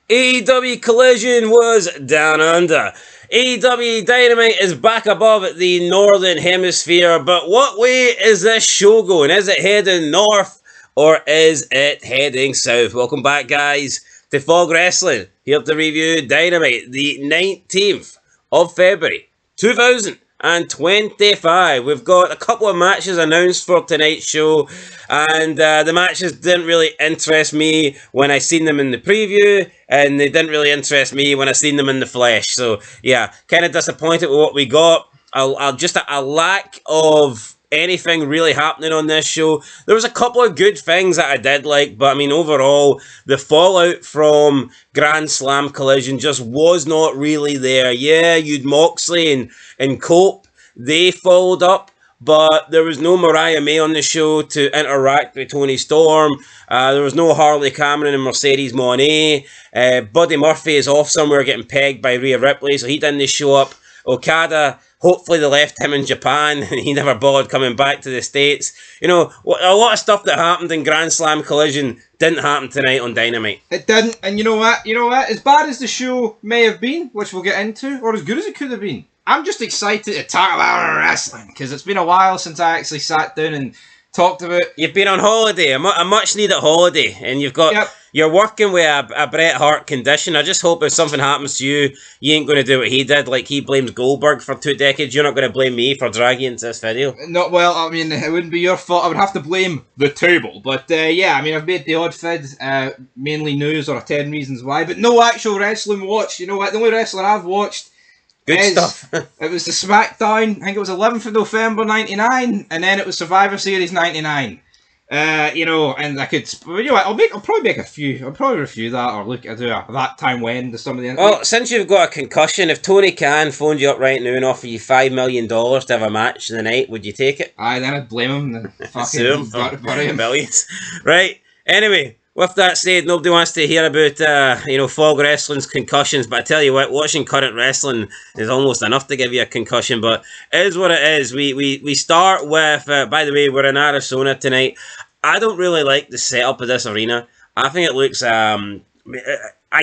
AEW Collision was down under. AEW Dynamite is back above the Northern Hemisphere, but what way is this show going? Is it heading north or is it heading south? Welcome back, guys, to Fog Wrestling, here to review Dynamite, the 19th of February, 2025. We've got a couple of matches announced for tonight's show, and the matches didn't really interest me when I seen them in the preview, and they didn't really interest me when I seen them in the flesh. So yeah, kind of disappointed with what we got. Just a lack of anything really happening on this show. There was a couple of good things that I did like, but I mean overall the fallout from Grand Slam Collision just was not really there. Yeah, you'd Moxley and Cope, they followed up, but there was no Mariah May on the show to interact with Toni Storm. There was no Harley Cameron and Mercedes Moné. Buddy Murphy is off somewhere getting pegged by Rhea Ripley, so he didn't show up. Okada, hopefully they left him in Japan and he never bothered coming back to the States. You know, a lot of stuff that happened in Grand Slam Collision didn't happen tonight on Dynamite. It didn't, and you know what? As bad as the show may have been, which we'll get into, or as good as it could have been, I'm just excited to talk about wrestling, because it's been a while since I actually sat down and talked about... You've been on holiday, a much needed holiday, and you've got... Yep. You're working with a Bret Hart condition. I just hope if something happens to you, you ain't going to do what he did. Like he blames Goldberg for 2 decades. You're not going to blame me for dragging you into this video. Not well. I mean, it wouldn't be your fault. I would have to blame the table. But yeah, I mean, I've made the odd vid, mainly news or 10 reasons why, but no actual wrestling watched. You know what? The only wrestling I've watched good stuff. It was the SmackDown. I think it was 11th of November '99, and then it was Survivor Series '99. You know, and I could, you know, I'll probably make a few. I'll probably review that or look. I do that time when to some of the. Well, since you've got a concussion, if Tony Khan phoned you up right now and offered you $5 million to have a match in the night, would you take it? Aye, then I'd blame him. And fucking bury him. Millions. Right. Anyway, with that said, nobody wants to hear about Fog Wrestling's concussions. But I tell you what, watching current wrestling is almost enough to give you a concussion. But it is what it is. We start with. By the way, we're in Arizona tonight. I don't really like the setup of this arena. I think it looks... I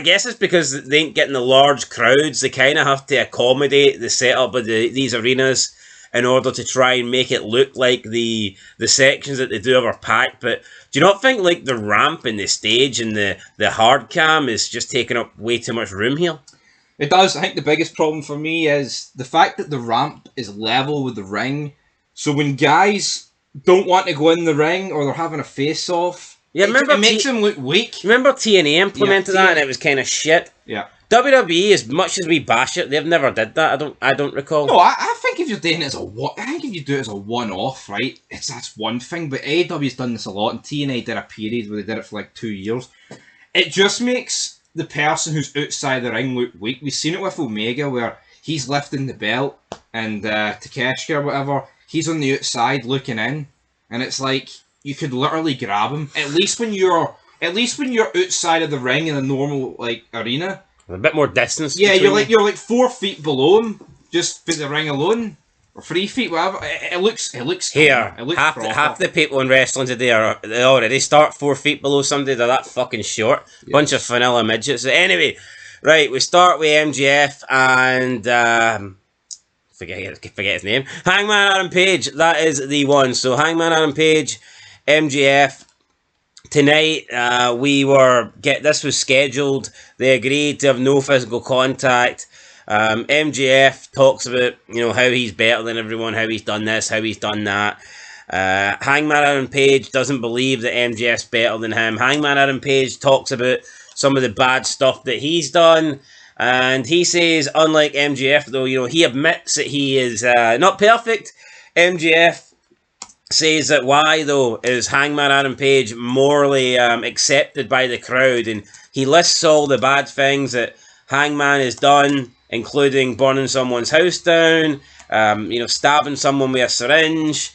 guess it's because they ain't getting the large crowds. They kind of have to accommodate the setup of these arenas in order to try and make it look like the sections that they do are packed. But do you not think like the ramp and the stage and the hard cam is just taking up way too much room here? It does. I think the biggest problem for me is the fact that the ramp is level with the ring. So when guys don't want to go in the ring or they're having a face-off, yeah, it makes them look weak. Remember TNA implemented that and it was kind of shit? Yeah. WWE, as much as we bash it, they've never did that. I don't recall. No, I think if you're doing it as if you do it as a one-off, right, that's one thing. But AEW's done this a lot, and TNA did a period where they did it for like 2 years. It just makes the person who's outside the ring look weak. We've seen it with Omega, where he's lifting the belt, and Takeshita or whatever, he's on the outside looking in, and it's like you could literally grab him. At least when you're outside of the ring in a normal like arena. A bit more distance. Yeah, you're like 4 feet below him, just for the ring alone, or 3 feet, whatever. It looks here. It looks half the people in wrestling today they already start 4 feet below somebody. They're that fucking short. Yes. Bunch of vanilla midgets. So anyway, right, we start with MJF and forget his name. Hangman Adam Page. That is the one. So Hangman Adam Page, MJF. Tonight, this was scheduled. They agreed to have no physical contact. MJF talks about, how he's better than everyone, how he's done this, how he's done that. Hangman Adam Page doesn't believe that MJF's better than him. Hangman Adam Page talks about some of the bad stuff that he's done. And he says, unlike MJF, though, he admits that he is not perfect. MJF says that why, though, is Hangman Adam Page morally accepted by the crowd, and he lists all the bad things that Hangman has done, including burning someone's house down, stabbing someone with a syringe,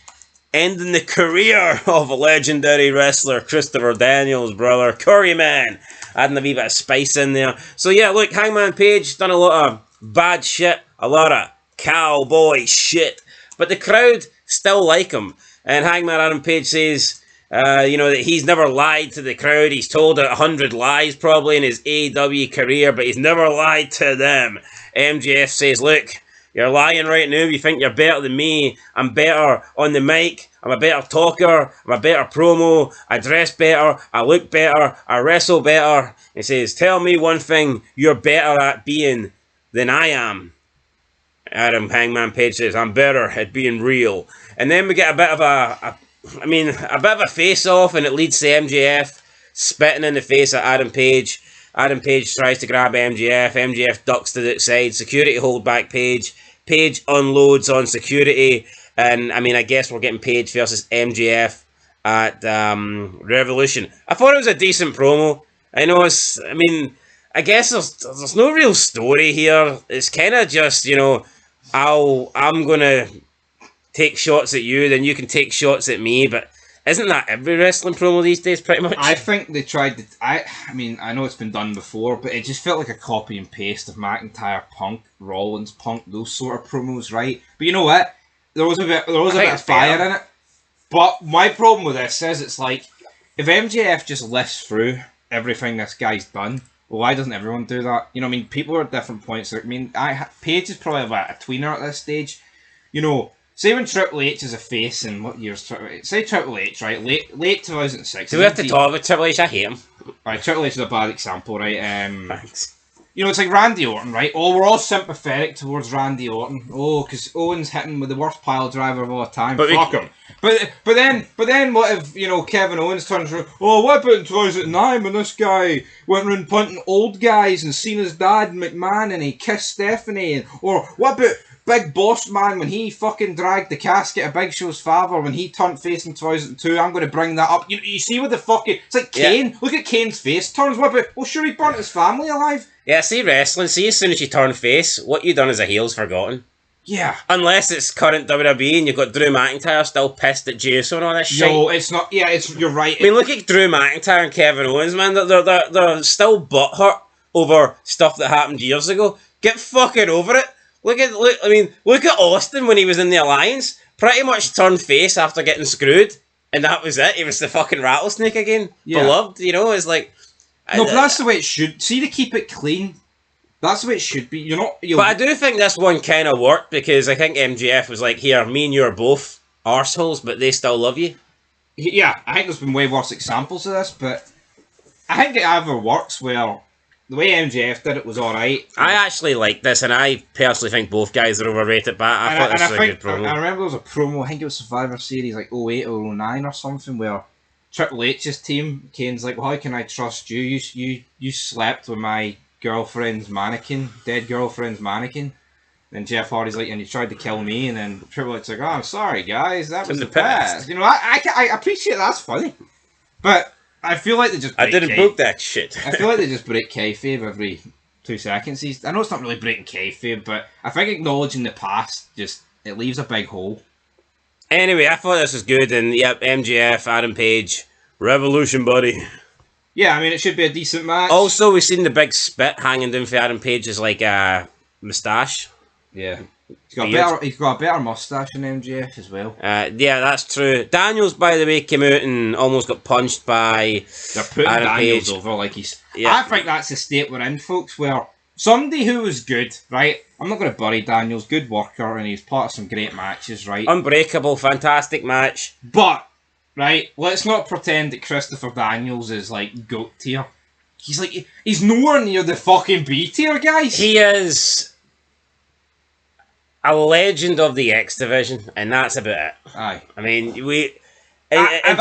ending the career of a legendary wrestler, Christopher Daniels' brother, Curry Man, adding a wee bit of spice in there. So yeah, look, Hangman Page done a lot of bad shit, a lot of cowboy shit, but the crowd still like him. And Hangman Adam Page says, That he's never lied to the crowd. He's told 100 lies probably in his AEW career, but he's never lied to them. MJF says, look, you're lying right now. You think you're better than me. I'm better on the mic. I'm a better talker. I'm a better promo. I dress better. I look better. I wrestle better. He says, tell me one thing you're better at being than I am. Adam Hangman Page says, I'm better at being real. And then we get a bit of a bit of a face-off, and it leads to MJF spitting in the face at Adam Page. Adam Page tries to grab MJF. MJF ducks to the outside. Security hold back Page. Page unloads on security. And, I guess we're getting Page versus MJF at Revolution. I thought it was a decent promo. I guess there's no real story here. It's kind of just, I'm going to take shots at you, then you can take shots at me, but isn't that every wrestling promo these days, pretty much? I think they tried to... I know it's been done before, but it just felt like a copy and paste of McIntyre, Punk, Rollins, Punk, those sort of promos, right? But you know what? There was a bit of fire in it. But my problem with this is, it's like, if MJF just lists through everything this guy's done, well, why doesn't everyone do that? People are at different points. Paige is probably about a tweener at this stage. Say when Triple H is a face, in what year's Triple H? Say Triple H, right? Late 2006. Do we have to talk about Triple H? I hate him. Right, Triple H is a bad example, right? Thanks. It's like Randy Orton, right? Oh, we're all sympathetic towards Randy Orton. Oh, because Owen's hitting with the worst pile driver of all time. Fuck him. But then what if, Kevin Owens turns around, oh, what about in 2009 when this guy went around punting old guys and seen his dad, McMahon, and he kissed Stephanie? Or what about Big Boss Man when he fucking dragged the casket of Big Show's father when he turned face in 2002? I'm going to bring that up. You see what the fucking... It's like Kane. Yeah. Look at Kane's face. Turns what about... Well, sure, he burnt his family alive. Yeah, see wrestling. See, as soon as you turn face, what you done as a heel's forgotten. Yeah. Unless it's current WWE and you've got Drew McIntyre still pissed at Jericho and all this shit. No, it's not. Yeah, you're right. Look at Drew McIntyre and Kevin Owens, man. They're still butthurt over stuff that happened years ago. Get fucking over it. Look at Austin when he was in the Alliance. Pretty much turned face after getting screwed. And that was it. He was the fucking rattlesnake again. Yeah. Beloved, it's like... No, but that's the way it should... See, to keep it clean... That's the way it should be. But I do think this one kind of worked because I think MJF was like, here, me and you are both arseholes, but they still love you. Yeah, I think there's been way worse examples of this, but I think it either works where the way MJF did it was alright. I actually like this, and I personally think both guys are overrated, but I thought this was a good promo. I remember there was a promo, I think it was Survivor Series like 08 or 09 or something, where Triple H's team, Kane's like, well, how can I trust you? You slept with my... dead girlfriend's mannequin. Then Jeff Hardy's like, and you tried to kill me, and then Triple H's like, oh, I'm sorry, guys, that was the past. I appreciate that's funny, but I feel like they just break book that shit. I feel like they just break kayfabe every 2 seconds. I know it's not really breaking kayfabe, but I think acknowledging the past it leaves a big hole. Anyway, I thought this was good, and yep, MJF, Adam Page, Revolution, buddy. Yeah, it should be a decent match. Also, we've seen the big spit hanging down for Adam Page's moustache. Yeah. He's got a better moustache than MJF as well. Yeah, that's true. Daniels, by the way, came out and almost got punched by They're putting Adam Daniels Page. over like he's... Yeah. I think that's the state we're in, folks, where somebody who was good, right? I'm not going to bury Daniels, good worker, and he's part of some great matches, right? Unbreakable, fantastic match. But... Right, let's not pretend that Christopher Daniels is like GOAT tier. He's nowhere near the fucking B tier, guys. He is a legend of the X Division, and that's about it. Aye. If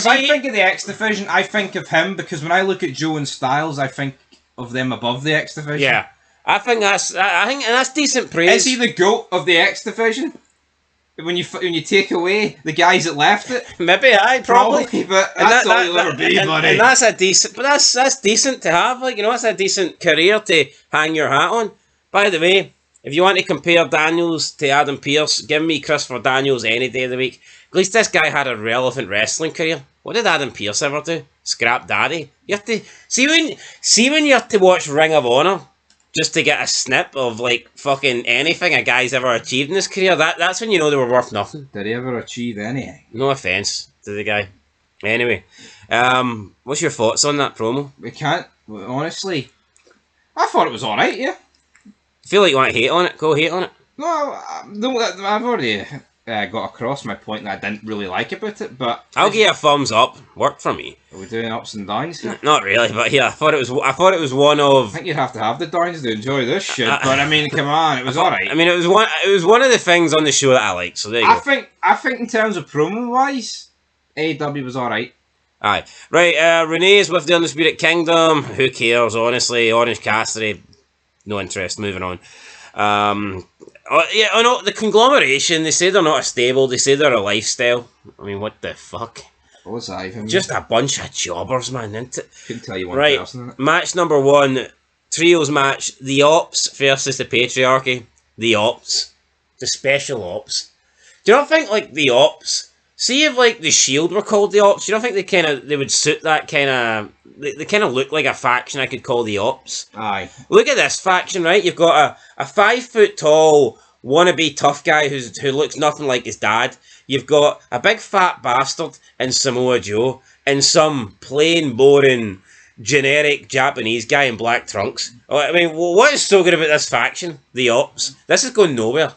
I think of the X Division, I think of him because when I look at Joe and Styles, I think of them above the X Division. Yeah, I think that's decent praise. Is he the GOAT of the X Division? When you take away the guys that left it, maybe probably, but that's all you'll ever be, buddy. And that's a decent, but that's decent to have. That's a decent career to hang your hat on. By the way, if you want to compare Daniels to Adam Pearce, give me Christopher Daniels any day of the week. At least this guy had a relevant wrestling career. What did Adam Pearce ever do? Scrap daddy. You have to see when you have to watch Ring of Honor. Just to get a snip of fucking anything a guy's ever achieved in his career, that's when you know they were worth nothing. Did he ever achieve anything? No offence to the guy. Anyway, what's your thoughts on that promo? We can't, honestly. I thought it was alright, yeah. Feel like you want to hate on it? Go hate on it. No, I've already got across my point that I didn't really like about it, but I'll give you a thumbs up. Worked for me. Are we doing ups and downs here? Not really, but yeah, I thought it was one of. I think you'd have to have the downs to enjoy this shit. But I mean, come on, it was alright. I mean, it was one of the things on the show that I liked. So there you go. I think in terms of promo wise, AEW was alright. Aye, right. Renee's with the Undisputed Kingdom. Who cares? Honestly, Orange Cassidy, no interest. Moving on. Yeah, no, the conglomeration. They say they're not a stable. They say they're a lifestyle. I mean, what the fuck? What was that even? Just a bunch of jobbers, man, isn't it? Couldn't tell you one person. Right, match number 1, trios match. The Ops versus the Patriarchy. The Ops, the Special Ops. Do you not think like the Ops? See if like the Shield were called the Ops. Do you don't think they would suit that kind of? They kind of look like a faction I could call the Ops. Aye. Look at this faction, right? You've got a 5 foot tall wannabe tough guy who looks nothing like his dad. You've got a big fat bastard in Samoa Joe and some plain boring generic Japanese guy in black trunks. I mean, what is so good about this faction? The Ops. This is going nowhere.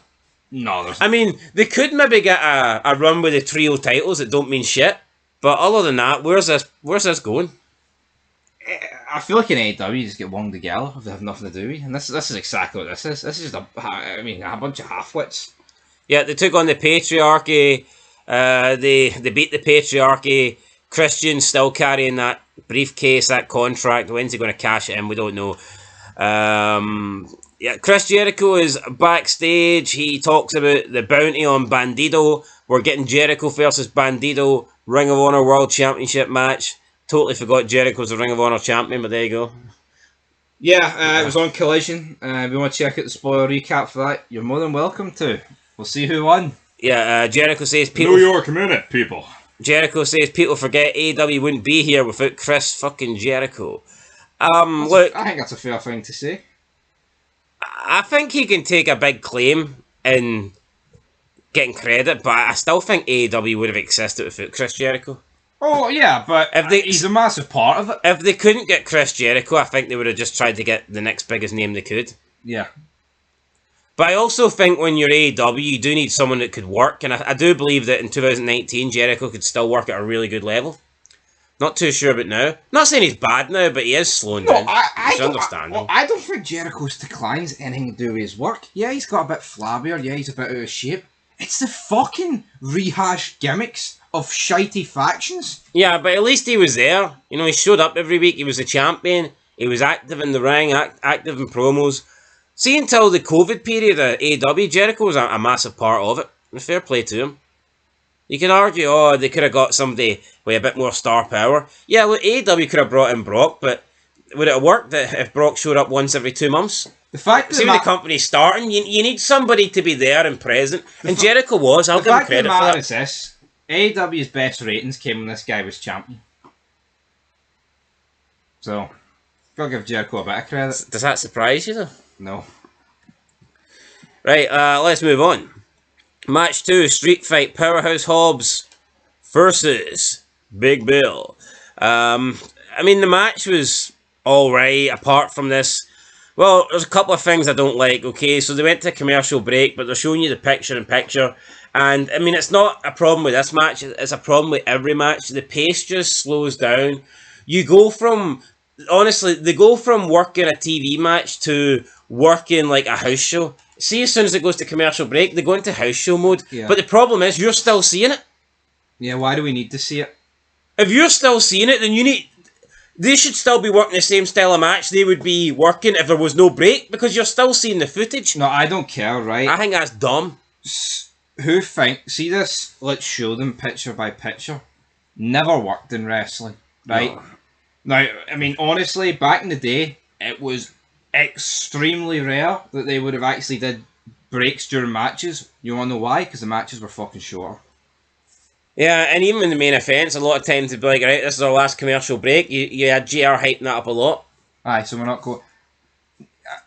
No, I mean, they could maybe get a run with the trio titles that don't mean shit. But other than that, where's this going? I feel like in AEW you just get wronged together if they have nothing to do with. And this is exactly what this is. This is just a bunch of half-wits. Yeah, they took on the Patriarchy. They beat the Patriarchy. Christian's still carrying that briefcase, that contract. When's he going to cash it in? We don't know. Yeah, Chris Jericho is backstage. He talks about the bounty on Bandido. We're getting Jericho versus Bandido. Ring of Honor World Championship match. Totally forgot Jericho's the Ring of Honor champion, but there you go. Yeah, it was on Collision. If you want to check out the spoiler recap for that, you're more than welcome to. We'll see who won. Yeah, Jericho says people... New York minute, people. Jericho says people forget AEW wouldn't be here without Chris fucking Jericho. Look... I think that's a fair thing to say. I think he can take a big claim in getting credit, but I still think AEW would have existed without Chris Jericho. Oh, yeah, but he's a massive part of it. If they couldn't get Chris Jericho, I think they would have just tried to get the next biggest name they could. Yeah. But I also think when you're AEW, you do need someone that could work, and I do believe that in 2019, Jericho could still work at a really good level. Not too sure about now. Not saying he's bad now, but he is slowing down. It's understandable. I don't think Jericho's declines anything to do with his work. Yeah, he's got a bit flabbier. Yeah, he's a bit out of shape. It's the fucking rehashed gimmicks of shitey factions. Yeah, but at least he was there. You know, he showed up every week. He was a champion. He was active in the ring, active in promos. See, until the COVID period at AEW, Jericho was a massive part of it. And fair play to him. You can argue, they could have got somebody with a bit more star power. Yeah, look, AEW could have brought in Brock, but would it have worked if Brock showed up once every 2 months? The fact See, when the company's starting, you need somebody to be there and present. And Jericho was. I'll give him credit for that. Is this. AEW's best ratings came when this guy was champion. So, gotta give Jericho a bit of credit. Does that surprise you, though? No. Right, let's move on. Match 2, Street Fight, Powerhouse Hobbs versus Big Bill. I mean, the match was alright, apart from this. Well, there's a couple of things I don't like, okay? So they went to a commercial break, but they're showing you the picture-in-picture. And, I mean, it's not a problem with this match, it's a problem with every match. The pace just slows down. You go from... Honestly, they go from working a TV match to working like a house show. See, as soon as it goes to commercial break, they go into house show mode. Yeah. But the problem is, you're still seeing it. Yeah, why do we need to see it? If you're still seeing it, then you need... They should still be working the same style of match they would be working if there was no break, because you're still seeing the footage. No, I don't care, right? I think that's dumb. Who think... See this? Let's show them picture by picture. Never worked in wrestling, right? No. Now, I mean, honestly, back in the day, it was extremely rare that they would have actually did breaks during matches. You want to know why? Because the matches were fucking shorter. Yeah, and even in the main events, a lot of times they'd be like, right, this is our last commercial break. You had JR hyping that up a lot. Aye, so we're not going...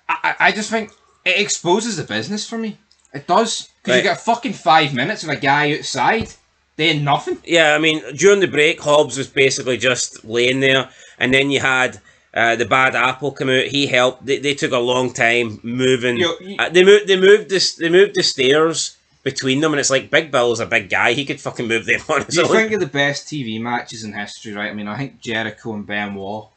I just think it exposes the business for me. It does. Because you get fucking 5 minutes of a guy outside Then nothing. Yeah, I mean, during the break, Hobbs was basically just laying there, and then you had the Bad Apple come out. He helped. They took a long time moving. They moved the stairs between them, and it's like Big Bill's a big guy. He could fucking move them on his own. You think of the best TV matches in history, right? I mean, I think Jericho and Benoit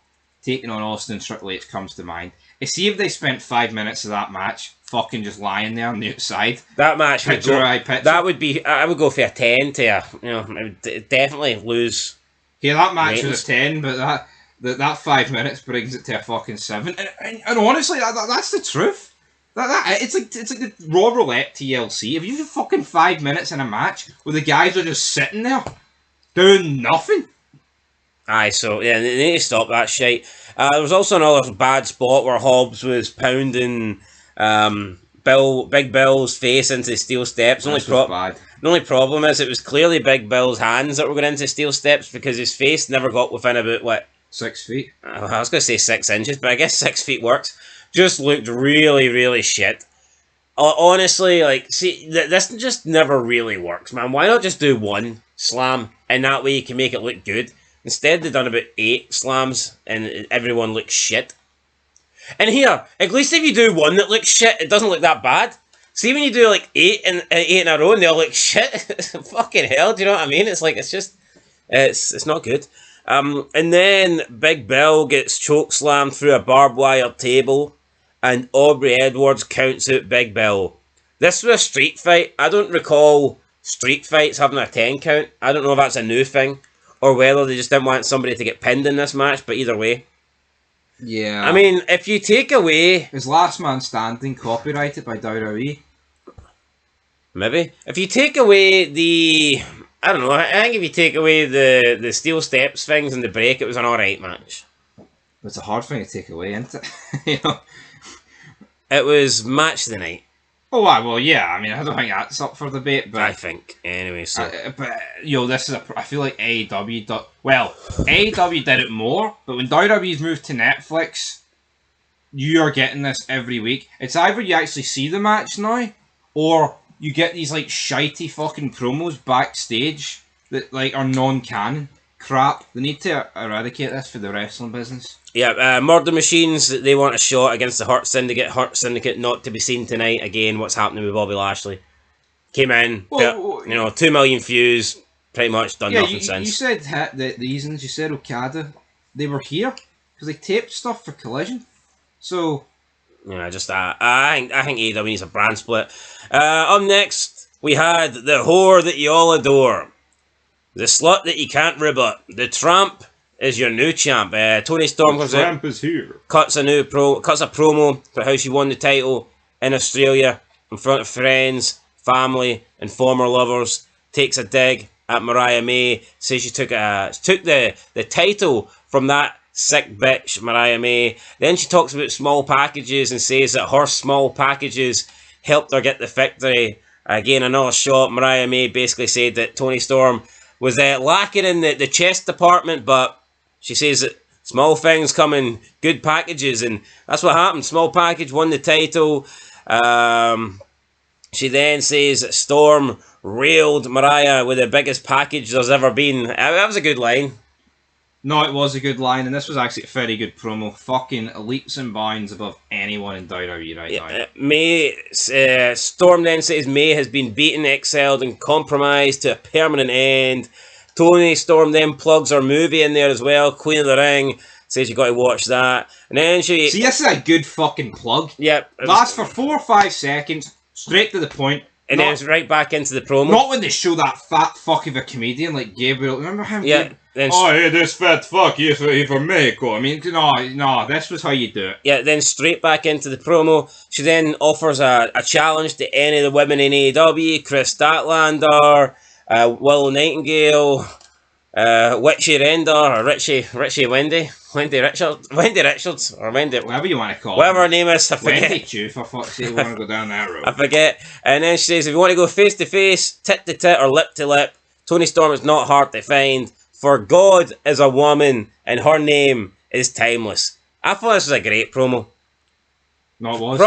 taking on Austin and Triple H comes to mind. See if they spent 5 minutes of that match fucking just lying there on the outside. That match would go. That would be. I would go for a 10 to a. I would definitely lose. Yeah, that match was a 10, but that 5 minutes brings it to a fucking 7. And honestly, that's the truth. It's like the Raw Roulette TLC. If you have fucking 5 minutes in a match where the guys are just sitting there doing nothing. Aye, so yeah, they need to stop that shit. There was also another bad spot where Hobbs was pounding Big Bill's face into the steel steps. The only problem is it was clearly Big Bill's hands that were going into steel steps because his face never got within about 6 feet. I was going to say 6 inches, but I guess 6 feet works. Just looked really, really shit. Honestly, see, this just never really works, man. Why not just do one slam and that way you can make it look good? Instead, they've done about 8 slams, and everyone looks shit. And here, at least if you do one that looks shit, it doesn't look that bad. See when you do 8 in a row, and they all look shit. Fucking hell, do you know what I mean? It's not good. And then Big Bill gets chokeslammed through a barbed wire table, and Aubrey Edwards counts out Big Bill. This was a street fight. I don't recall street fights having a 10 count. I don't know if that's a new thing, or whether they just didn't want somebody to get pinned in this match, but either way. Yeah. I mean, if you take away... Is Last Man Standing copyrighted by WWE? Maybe. If you take away the... I don't know, I think if you take away the steel steps things and the break, it was an alright match. It's a hard thing to take away, isn't it? You know? It was match of the night. Oh, well, yeah. I mean, I don't think that's up for debate, but... I think, anyway, so... this is I feel like AEW... AEW did it more, but when WWE's moved to Netflix, you are getting this every week. It's either you actually see the match now, or you get these, shitey fucking promos backstage that, are non-canon. Crap. They need to eradicate this for the wrestling business. Yeah, Murder Machines, they want a shot against the Hurt Syndicate. Hurt Syndicate not to be seen tonight. Again, what's happening with Bobby Lashley? Came in, 2 million views, pretty much done nothing since. You said the reasons, you said Okada, they were here because they taped stuff for Collision. So... I think AEW needs a brand split. Up next, we had the whore that you all adore. The slut that you can't rebut. The Tramp is your new champ. Toni Storm comes out. The Tramp is here. Cuts a promo for how she won the title in Australia in front of friends, family, and former lovers. Takes a dig at Mariah May. Says she took the title from that sick bitch, Mariah May. Then she talks about small packages and says that her small packages helped her get the victory. Again, another shot. Mariah May basically said that Toni Storm was lacking in the chest department, but she says that small things come in good packages, and that's what happened. Small package won the title. She then says that Storm railed Mariah with the biggest package there's ever been. That was a good line. No, it was a good line, and this was actually a very good promo. Fucking leaps and bounds above anyone in WWE right now. Storm then says May has been beaten, excelled, and compromised to a permanent end. Toni Storm then plugs her movie in there as well, Queen of the Ring. Says you got to watch that. And then she... See, this is a good fucking plug. Yep. Lasts for 4 or 5 seconds, straight to the point. And then it's right back into the promo. Not when they show that fat fuck of a comedian like Gabriel. Remember him? Yeah. Hey, this fat fuck, he's from Mexico. I mean, no, this was how you do it. Yeah, then straight back into the promo. She then offers a challenge to any of the women in AEW. Chris Statlander, Willow Nightingale, Witchy Render, or Richie Wendy Richards, or Wendy, whatever you want to call whatever her name is, I forget. Wendy Chew, for fuck's sake, want to go down that road. I forget. And then she says, if you want to go face to face, tit to tit, or lip to lip, Toni Storm is not hard to find. For God is a woman, and her name is timeless. I thought this was a great promo. No, it was.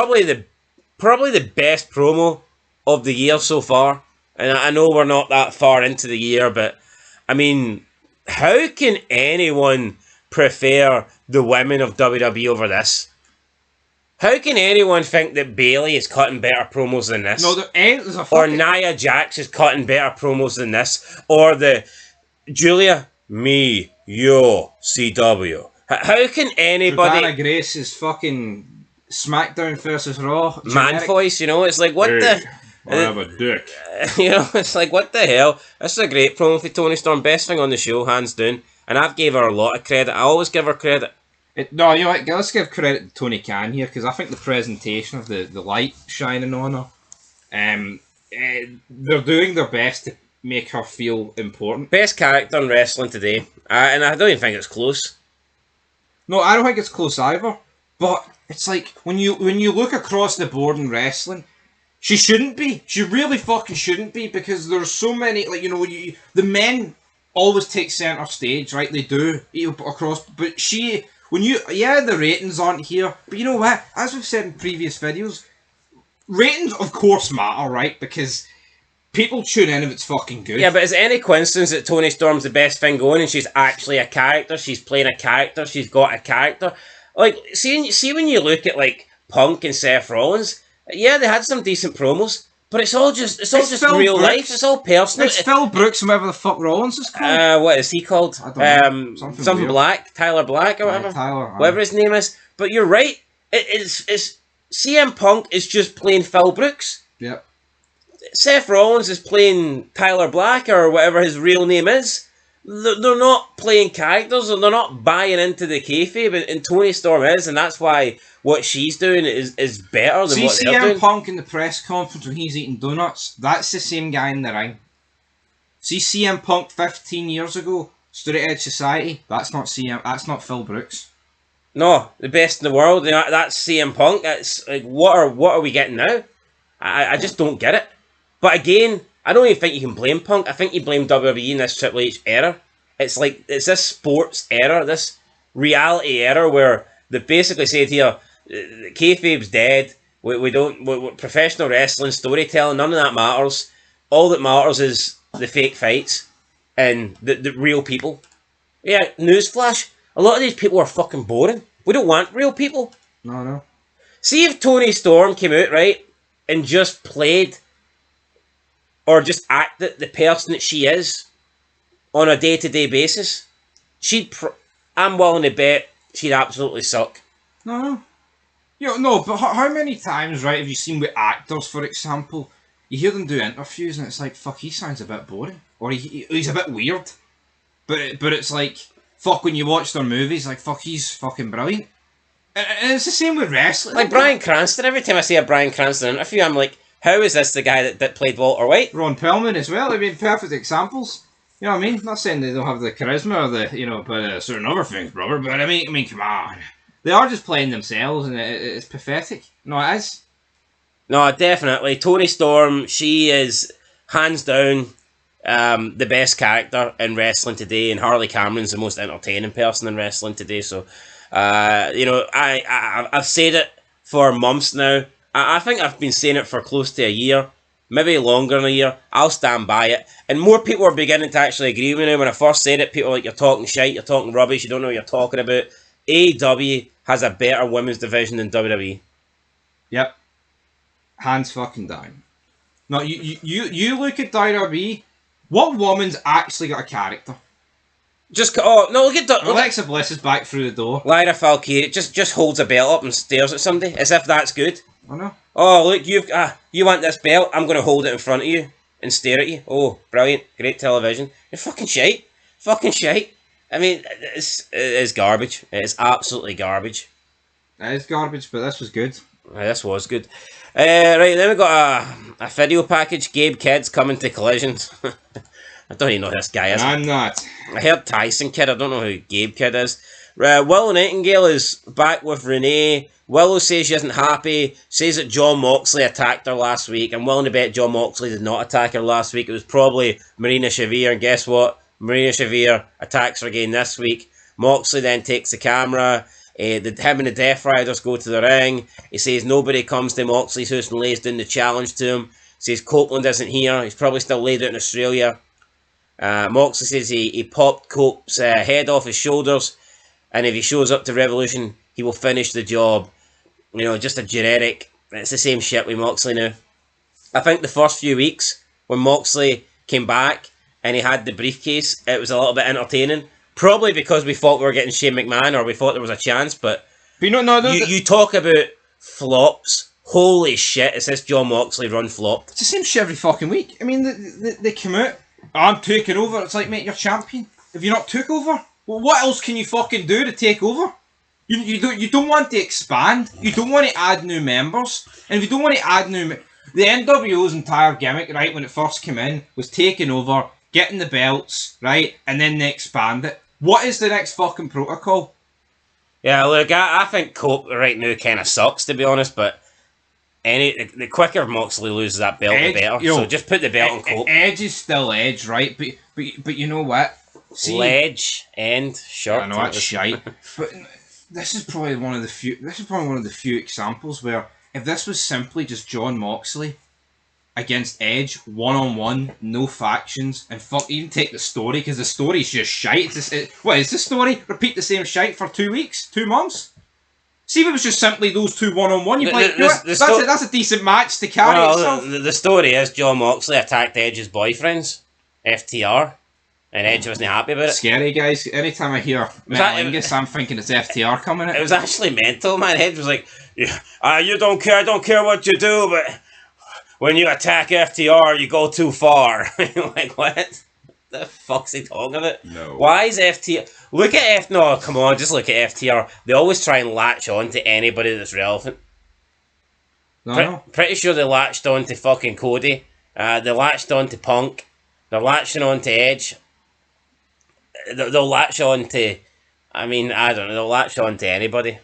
Probably the best promo of the year so far. And I know we're not that far into the year, but I mean, how can anyone prefer the women of WWE over this? How can anyone think that Bayley is cutting better promos than this? No, there's a or fucking... Nia Jax is cutting better promos than this? Or the Julia, me, yo, CW. How can anybody... Jordana Grace is fucking SmackDown versus Raw. Man voice, you know? It's like, what the... I have a dick. You know, it's like, what the hell? This is a great promo for Toni Storm. Best thing on the show, hands down. And I've gave her a lot of credit. I always give her credit. No, you know what? Let's give credit to Tony Khan here, because I think the presentation of the light shining on her, they're doing their best to make her feel important. Best character in wrestling today. And I don't even think it's close. No, I don't think it's close either. But it's like, when you look across the board in wrestling, she shouldn't be. She really fucking shouldn't be, because there's so many, like, you know, the men always take centre stage, right? They do, across, but she... the ratings aren't here, but you know what? As we've said in previous videos, ratings of course matter, right? Because people tune in if it's fucking good. Yeah, but is it any coincidence that Toni Storm's the best thing going and she's actually a character? She's playing a character. She's got a character. Like, see when you look at like Punk and Seth Rollins, yeah, they had some decent promos. But it's all just real life. It's all personal. It's Phil Brooks and whatever the fuck Rollins is called. What is he called? I don't know. Something Black, Tyler Black or whatever. Whatever his name is. But you're right. It's CM Punk is just playing Phil Brooks. Yep. Seth Rollins is playing Tyler Black or whatever his real name is. They're not playing characters, and they're not buying into the kayfabe, and Toni Storm is, and that's why what she's doing is better than what they're doing. CM Punk in the press conference when he's eating donuts, that's the same guy in the ring. See CM Punk 15 years ago, Straight Edge Society, that's not Phil Brooks. No, the best in the world, that's CM Punk. It's like, what are we getting now? I just don't get it. But again, I don't even think you can blame Punk. I think you blame WWE in this Triple H era. It's like, it's this sports era, this reality era where they basically said here, kayfabe's dead. We don't professional wrestling, storytelling, none of that matters. All that matters is the fake fights and the real people. Yeah, newsflash. A lot of these people are fucking boring. We don't want real people. No. See if Toni Storm came out, right, and just played or just acted the person that she is on a day-to-day basis, I'm willing to bet she'd absolutely suck. No. No, but how many times, right, have you seen with actors, for example, you hear them do interviews and it's like, fuck, he sounds a bit boring. Or he's a bit weird. But it's like, fuck, when you watch their movies, like, fuck, he's fucking brilliant. And it's the same with wrestling. Like Bryan Cranston, every time I see a Bryan Cranston interview, I'm like, how is this the guy that played Walter White? Ron Perlman as well, I mean, perfect examples. You know what I mean? Not saying they don't have the charisma or the, but certain other things, brother. But I mean, come on. They are just playing themselves and it's pathetic. No, it is. No, definitely. Toni Storm, she is hands down the best character in wrestling today, and Harley Cameron's the most entertaining person in wrestling today. So, I've said it for months now. I think I've been saying it for close to a year, maybe longer than a year. I'll stand by it. And more people are beginning to actually agree with me now. When I first said it, people were like, you're talking shite, you're talking rubbish, you don't know what you're talking about. AEW has a better women's division than WWE. Yep. Hands fucking down. No, you look at WWE, what woman's actually got a character? Look at Alexa Bliss is back through the door. Lyra Valkyrie just holds a belt up and stares at somebody as if that's good. I know. Oh, look, you want this belt? I'm going to hold it in front of you and stare at you. Oh, brilliant. Great television. You're fucking shite. Fucking shite. I mean, it is garbage. It is absolutely garbage. It is garbage, but this was good. This was good. Right, then we got a video package. Gabe Kidd's coming to Collisions. I don't even know who this guy is. I'm not. I heard Tyson Kidd. I don't know who Gabe Kidd is. Willow Nightingale is back with Renee. Willow says she isn't happy. Says that John Moxley attacked her last week. I'm willing to bet John Moxley did not attack her last week. It was probably Marina Shafir. And guess what? Marina Shafir attacks her again this week. Moxley then takes the camera. Him and the Death Riders go to the ring. He says nobody comes to Moxley's house and lays down the challenge to him. says Copeland isn't here. He's probably still laid out in Australia. Moxley says he popped Cope's head off his shoulders, and if he shows up to Revolution, he will finish the job. You know, just a generic. It's the same shit with Moxley now. I think the first few weeks when Moxley came back and he had the briefcase, it was a little bit entertaining. Probably because we thought we were getting Shane McMahon, or we thought there was a chance. But you talk about flops. Holy shit! Is this Jon Moxley run flop? It's the same shit every fucking week. I mean, they come out. I'm taking over. It's like, mate, you're champion. If you're not took over, well, what else can you fucking do to take over? You don't want to expand. You don't want to add new members. And if you don't want to add the NWO's entire gimmick, right, when it first came in, was taking over, getting the belts, right, and then they expand it. What is the next fucking protocol? Yeah, look, I think Cope right now kind of sucks, to be honest, but the quicker Moxley loses that belt, the better. So just put the belt on Cope. Edge is still Edge, right? But you know what? See, Ledge, end, shirt. I know that's shite. But this is probably one of the few examples where if this was simply just Jon Moxley against Edge, one-on-one, no factions, and even take the story, because the story's just shite. What is the story? Repeat the same shite for 2 weeks? 2 months? See if it was just simply those two one-on-one, you'd be like, that's a decent match to carry itself. The story is Jon Moxley attacked Edge's boyfriends, FTR, and Edge wasn't happy about it. Scary, guys. Anytime I hear Metalingus, I'm thinking it's FTR coming in. It was actually mental, man. Edge was like, you don't care, I don't care what you do, but when you attack FTR, you go too far. Like, what? The fuck's he talking about? No. Why is FTR... No, come on, just look at FTR. They always try and latch on to anybody that's relevant. No. Pretty sure they latched on to fucking Cody. They latched on to Punk. They're latching on to Edge. They'll latch on to... I mean, I don't know. They'll latch on to anybody.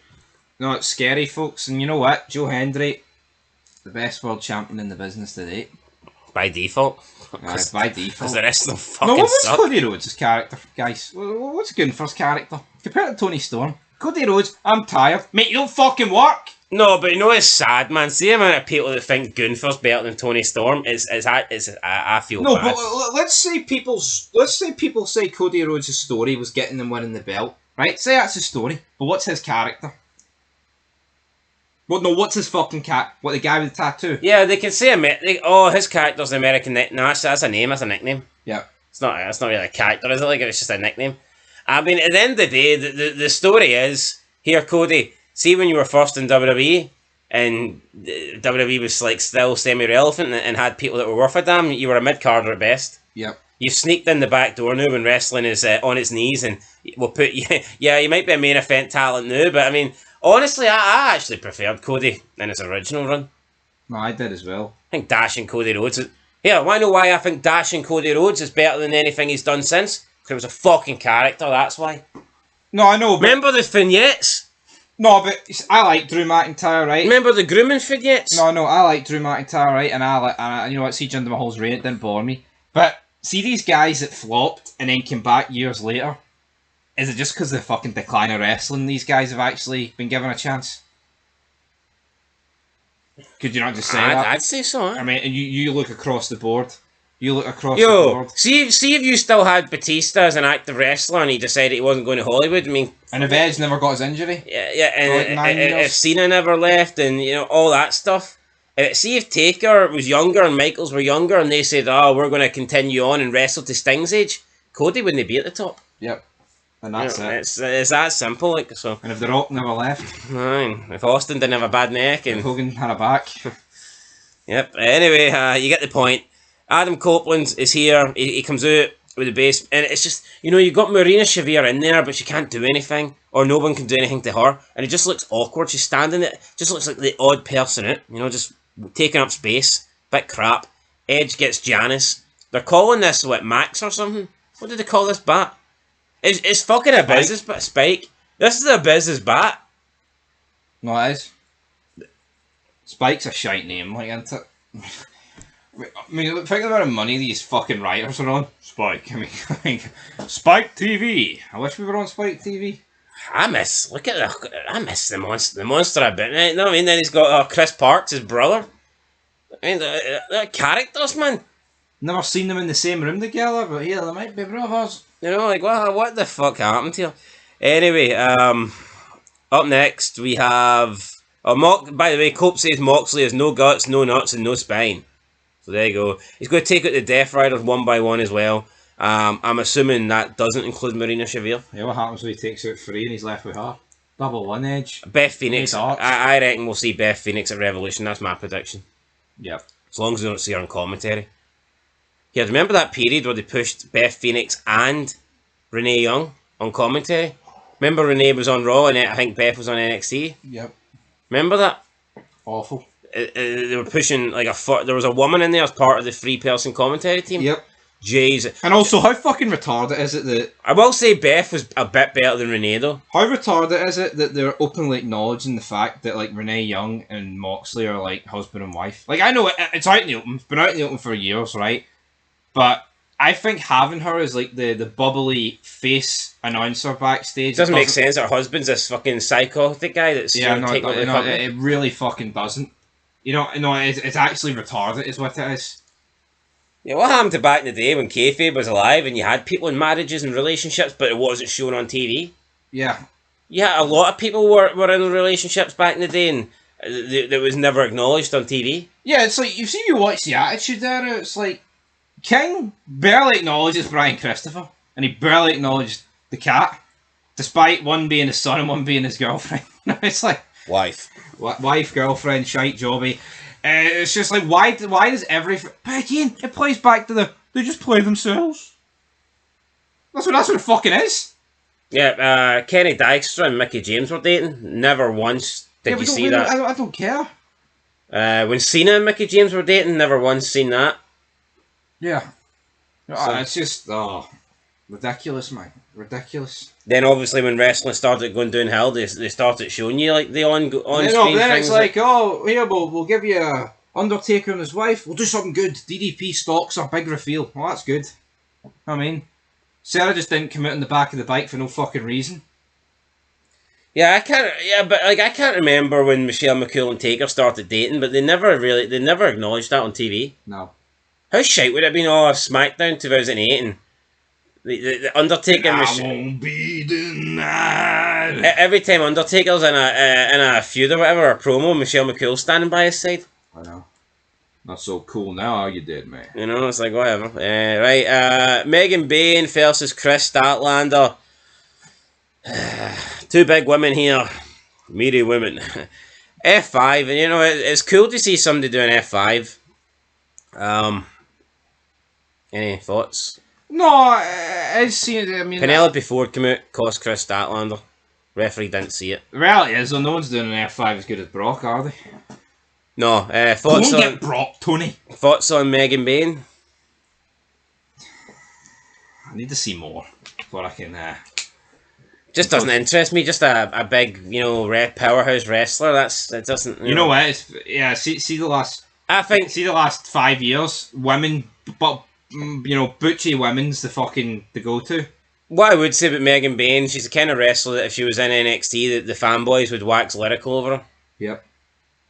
No, it's scary, folks. And you know what? Joe Hendry, the best world champion in the business today. By default. By default. Because the rest of them fucking what's suck. Cody Rhodes' character, guys? What's Gunther's character? Compared to Toni Storm. Cody Rhodes, I'm tired. Mate, you don't fucking work! No, but you know it's sad, man. See the amount of people that think Gunther's better than Toni Storm. I feel bad. No, but let's say people say Cody Rhodes' story was getting them winning the belt, right? Say that's his story, but what's his character? What's his fucking What, the guy with the tattoo? Yeah, they can say his character's the American nickname. No, that's a name. That's a nickname. Yeah, it's not really a character, is it? Like, it's just a nickname. I mean, at the end of the day, the story is here, Cody. See, when you were first in WWE, and WWE was like still semi-relevant and had people that were worth a damn, you were a mid-carder at best. Yep. You've sneaked in the back door now when wrestling is on its knees, and we'll put you. Yeah, you might be a main event talent now, but I mean, honestly, I actually preferred Cody in his original run. No, I did as well. I think Dashing Cody Rhodes. Yeah, want to know why I think Dashing Cody Rhodes is better than anything he's done since? Because it was a fucking character. That's why. No, I know. But remember the vignettes? No, but I like Drew McIntyre, right? Remember the grooming vignettes? No, I like Drew McIntyre, right? And you know what? See Jinder Mahal's reign, it didn't bore me. But see these guys that flopped and then came back years later. Is it just because of the fucking decline of wrestling these guys have actually been given a chance? Could you not just say that? I'd say so. I mean, you look across the board. You look across the board. See if you still had Batista as an active wrestler and he decided he wasn't going to Hollywood. I mean, and if Edge never got his injury. Yeah, and if Cena never left, and you know all that stuff. See if Taker was younger and Michaels were younger, and they said, "Oh, we're going to continue on and wrestle to Sting's age." Cody wouldn't be at the top. Yep. And that's it. It's that simple, like so. And if The Rock never left, if Austin didn't have a bad neck, and Hogan had a back. Yep. Anyway, you get the point. Adam Copeland is here. He comes out with the base, and it's just you got Marina Shafir in there, but she can't do anything, or no one can do anything to her, and it just looks awkward. She's standing there, just looks like the odd person out, just taking up space. Bit crap. Edge gets Janice. They're calling this Max or something. What did they call this bat? It's fucking a business bat. Spike. This is a business bat. No, it is. Spike's a shite name, isn't it? I mean, think about the money these fucking writers are on. Spike. I mean, Spike TV. I wish we were on Spike TV. I miss the monster a bit. You know what I mean? Then he's got Chris Parks, his brother. I mean, they're characters, man. Never seen them in the same room together, but yeah, they might be brothers. You know, like, what the fuck happened here? Anyway, up next we have... by the way, Cope says Moxley has no guts, no nuts, and no spine. So there you go. He's going to take out the Death Riders one by one as well. I'm assuming that doesn't include Marina Shafir. Yeah, what happens when he takes out 3 and he's left with her? Double one edge. Beth Phoenix. I reckon we'll see Beth Phoenix at Revolution. That's my prediction. Yep. As long as we don't see her on commentary. Yeah, remember that period where they pushed Beth Phoenix and Renee Young on commentary? Remember Renee was on Raw and I think Beth was on NXT? Yep. Remember that? Awful. They were pushing like there was a woman in there as part of the 3-person commentary team. Yep. Jeez. And also, how fucking retarded is it that... I will say Beth was a bit better than Renee though. How retarded is it that they're openly acknowledging the fact that like Renee Young and Moxley are like husband and wife? Like, I know it's out in the open. It's been out in the open for years, right? But I think having her as like the bubbly face announcer backstage... It doesn't make sense. Her husband's this fucking psychotic guy that's... Yeah, no, it really fucking doesn't. You know, it's actually retarded is what it is. Yeah, what happened to back in the day when kayfabe was alive and you had people in marriages and relationships but it wasn't shown on TV? Yeah. Yeah, a lot of people were in relationships back in the day and that was never acknowledged on TV. Yeah, it's like, you watch the Attitude Era, it's like, King barely acknowledges Brian Christopher, and he barely acknowledged the cat, despite one being his son and one being his girlfriend. It's like... Wife, girlfriend, shite, jobby. It's just like, why does everything... But again, it plays back to they just play themselves. That's what it fucking is. Yeah, Kenny Dykstra and Mickey James were dating. Never once did you see that. I don't care. When Cena and Mickey James were dating, never once seen that. Yeah. It's just, ridiculous, man. Ridiculous. Then obviously when wrestling started going downhill, they started showing you like the on-screen but then things. It's like, oh, here, we'll give you Undertaker and his wife. We'll do something good. DDP stocks are big reveal. Well, that's good. I mean, Sarah just didn't come out on the back of the bike for no fucking reason. Yeah, I can't remember when Michelle McCool and Taker started dating, but they never acknowledged that on TV. No. How shite would it have been SmackDown 2008 and the Undertaker won't be denied. Every time Undertaker's in a feud or whatever, a promo, Michelle McCool standing by his side. I know. Not so cool now, are you dead, man? You know, it's like, whatever. Right, Megan Bayne versus Chris Statlander. Two big women here. Meaty women. F5, and you know, it's cool to see somebody doing F5. Any thoughts? No, I see it. I mean, Penelope Ford came out, cost Chris Statlander. Referee didn't see it. The reality is, no one's doing an F5 as good as Brock, are they? No. Thoughts Don't on get Brock, Tony. Thoughts on Megan Bayne? I need to see more before I can. Just doesn't interest me. Just a big, powerhouse wrestler. That doesn't. You know what? See the last. I think. See the last 5 years, women, but butchy women's the go-to. What I would say about Megan Bayne, she's the kind of wrestler that if she was in NXT, the fanboys would wax lyrical over her. Yep.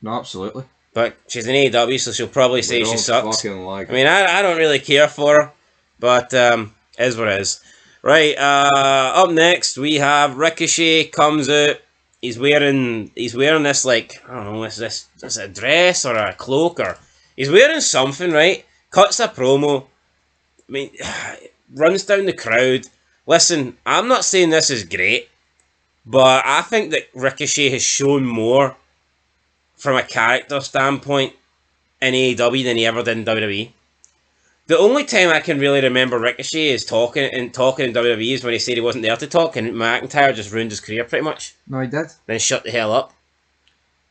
No, absolutely. But she's in AEW, so she'll probably say she sucks. Like I mean, I don't really care for her, but is what it is. Right, up next we have Ricochet comes out. He's wearing this, like, I don't know, is this a dress or a cloak, or he's wearing something, right? Cuts a promo. I mean, runs down the crowd. Listen, I'm not saying this is great, but I think that Ricochet has shown more from a character standpoint in AEW than he ever did in WWE. The only time I can really remember Ricochet is talking in WWE is when he said he wasn't there to talk, and McIntyre just ruined his career pretty much. No, he did. Then shut the hell up.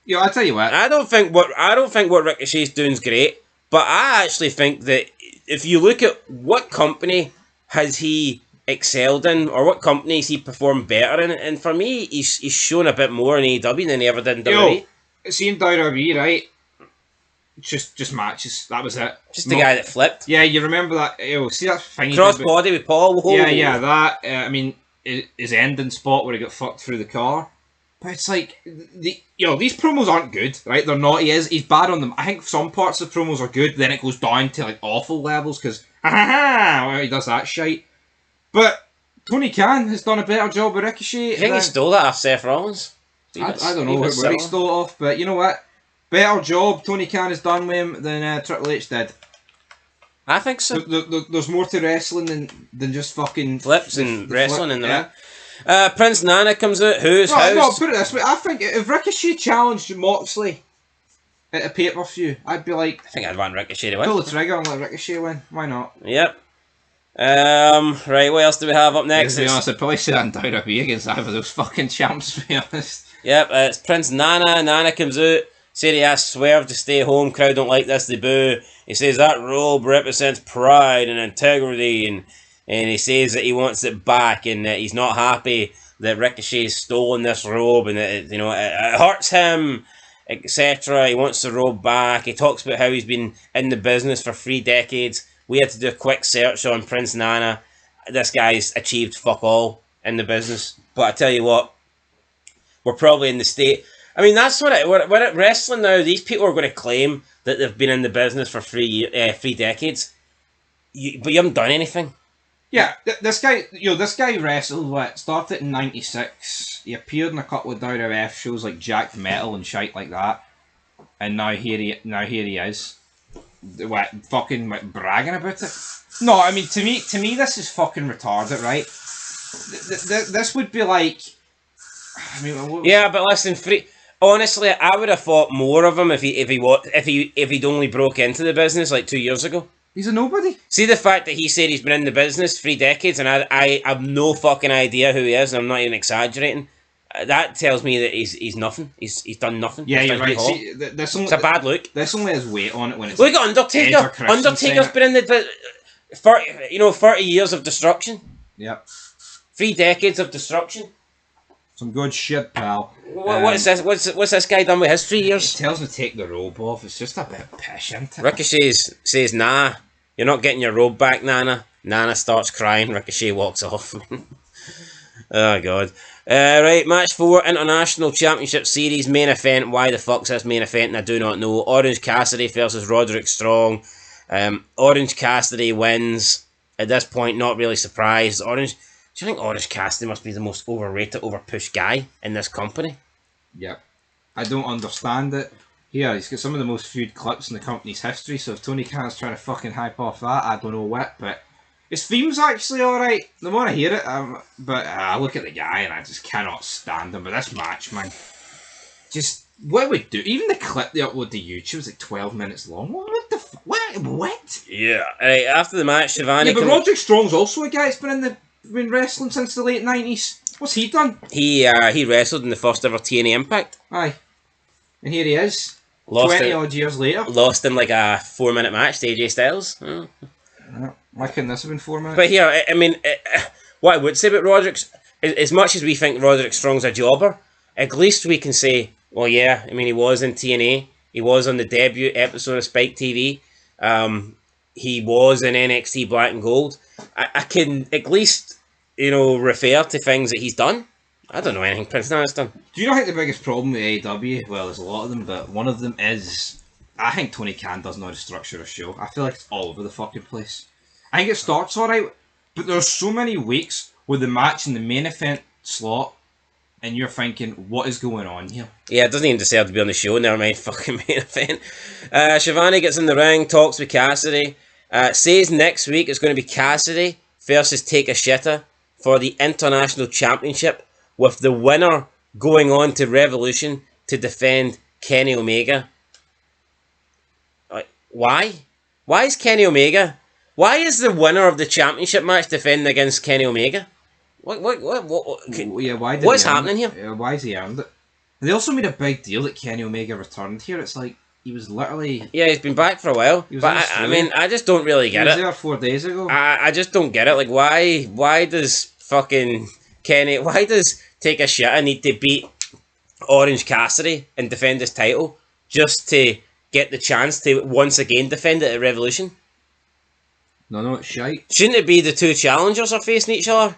Yeah, I'll tell you what. I don't think what Ricochet's doing is great, but I actually think that if you look at what company has he excelled in, or what companies he performed better in, and for me, he's shown a bit more in AEW than he ever did in WWE. See in WWE, right? Just matches. That was it. Just the guy that flipped. Yeah, you remember that? See that thing? Crossbody with Paul. Whoa. Yeah. That. I mean, his ending spot where he got fucked through the car. But it's like, these promos aren't good, right? They're not. He's bad on them. I think some parts of promos are good, then it goes down to like awful levels because he does that shite. But Tony Khan has done a better job with Ricochet. I think he stole that off Seth Rollins. I don't know where he stole it off, but you know what? Better job Tony Khan has done with him than Triple H did. I think so. There's more to wrestling than just fucking flips and wrestling in the ring. Prince Nana comes out. Whose house? No, put it this way. I think if Ricochet challenged Moxley at a pay-per-view, I'd be like... I think I'd want Ricochet to win. Pull the trigger and let Ricochet win. Why not? Yep. Right, what else do we have up next? To be honest, I'd probably say that in WWE against either of those fucking champs, to be honest. Yep, it's Prince Nana. Nana comes out. Said he asked Swerve to stay home. Crowd don't like this, they boo. He says that robe represents pride and integrity, and he says that he wants it back, and that he's not happy that Ricochet's stolen this robe, and that it hurts him, etc. He wants the robe back. He talks about how he's been in the business for 3 decades. We had to do a quick search on Prince Nana. This guy's achieved fuck all in the business. But I tell you what, we're probably in the state. I mean, that's we're at wrestling now. These people are going to claim that they've been in the business for 3 decades. But you haven't done anything. Yeah, this guy wrestled, started in 96. He appeared in a couple of WWF shows like Jack Metal and shite like that. And now here he is. Fucking bragging about it? No, I mean, to me this is fucking retarded, right? This would be like... I mean, yeah, but listen, honestly, I would have thought more of him if he'd only broke into the business like 2 years ago. He's a nobody. See the fact that he said he's been in the business 3 decades, and I have no fucking idea who he is, and I'm not even exaggerating. That tells me that he's nothing. He's done nothing. Yeah, you're right. See, it's a bad look. This only has weight on it when it's. Look at Undertaker. Undertaker's been in the 30 years of destruction. Yep. 3 decades of destruction. Some good shit, pal. What is this? What's this guy done with his 3 years? He tells him to take the robe off. It's just a bit pish, isn't it? Ricochet says, "Nah, you're not getting your robe back, Nana." Nana starts crying. Ricochet walks off. Oh god. Right, match 4, International Championship Series main event. Why the fuck's this main event? I do not know. Orange Cassidy versus Roderick Strong. Orange Cassidy wins. At this point, not really surprised. Do you think Orange Cassidy must be the most overrated, overpushed guy in this company? Yep. I don't understand it. Here, he's got some of the most viewed clips in the company's history, so if Tony Khan's trying to fucking hype off that, I don't know what, but his theme's actually alright. The more I hear it, but I look at the guy and I just cannot stand him. But this match, man, just, what would do? Even the clip they upload to YouTube is like 12 minutes long. What the what? Yeah. Right, after the match, Shivani... Yeah, but Roderick Strong's also a guy that's been wrestling since the late 90s. What's he done? He wrestled in the first ever TNA Impact. Aye. And here he is. 20 odd years later. Lost in like a 4-minute match to AJ Styles. Oh. Why couldn't this have been 4 minutes? But here, I mean, what I would say about Roderick, as much as we think Roderick Strong's a jobber, at least we can say, well, yeah, I mean, he was in TNA. He was on the debut episode of Spike TV. He was in NXT Black and Gold. I can at least, refer to things that he's done. I don't know anything Prince Nana's done. Do you know, I think the biggest problem with AEW, well, there's a lot of them, but one of them is, I think Tony Khan doesn't know how to structure a show. I feel like it's all over the fucking place. I think it starts alright, but there's so many weeks with the match in the main event slot, and you're thinking, what is going on here? Yeah, it doesn't even deserve to be on the show, never mind fucking main event. Shivani gets in the ring, talks with Cassidy, says next week it's going to be Cassidy versus Take a Shitter for the International Championship, with the winner going on to Revolution to defend Kenny Omega. Why? Why is Kenny Omega? Why is the winner of the championship match defending against Kenny Omega? Yeah, what's happening here? Yeah, why has he earned it? And they also made a big deal that Kenny Omega returned here. It's like, he was literally... Yeah, he's been back for a while. But I mean, I just don't really get it. He was there 4 days ago. I just don't get it. Like, why does fucking Kenny... Why does Take a Shitter need to beat Orange Cassidy and defend his title just to get the chance to once again defend it at Revolution? No, it's shite. Shouldn't it be the two challengers are facing each other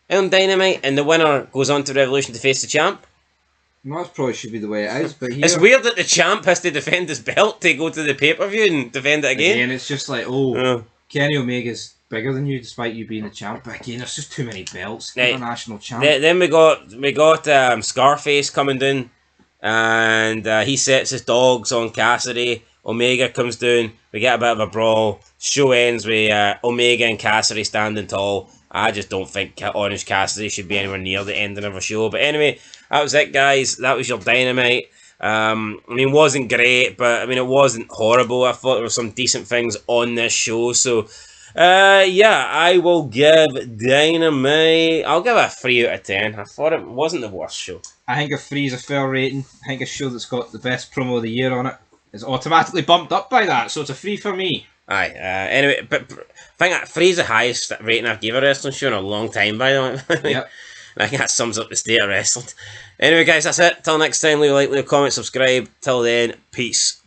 on Dynamite and the winner goes on to Revolution to face the champ? No, that probably should be the way it is. But here, It's weird that the champ has to defend his belt to go to the pay-per-view and defend it again. Again, it's just like, Kenny Omega's bigger than you despite you being a champ. But again, there's just too many belts. International champ. Then we got Scarface coming down, and he sets his dogs on Cassidy. Omega comes down. We get a bit of a brawl. Show ends with Omega and Cassidy standing tall. I just don't think Orange Cassidy should be anywhere near the ending of a show. But anyway, that was it, guys. That was your Dynamite. I mean, it wasn't great, but I mean, it wasn't horrible. I thought there were some decent things on this show. So, yeah, I will give Dynamite. I'll give it a 3 out of 10. I thought it wasn't the worst show. I think a 3 is a fair rating. I think a show that's got the best promo of the year on it is automatically bumped up by that. So it's a 3 for me. Aye. Anyway, but I think that 3 is the highest rating I've given a wrestling show in a long time, by the way. Yep. I think that sums up the state of wrestling. Anyway, guys, that's it. Till next time, leave a like, leave a comment, subscribe. Till then, peace.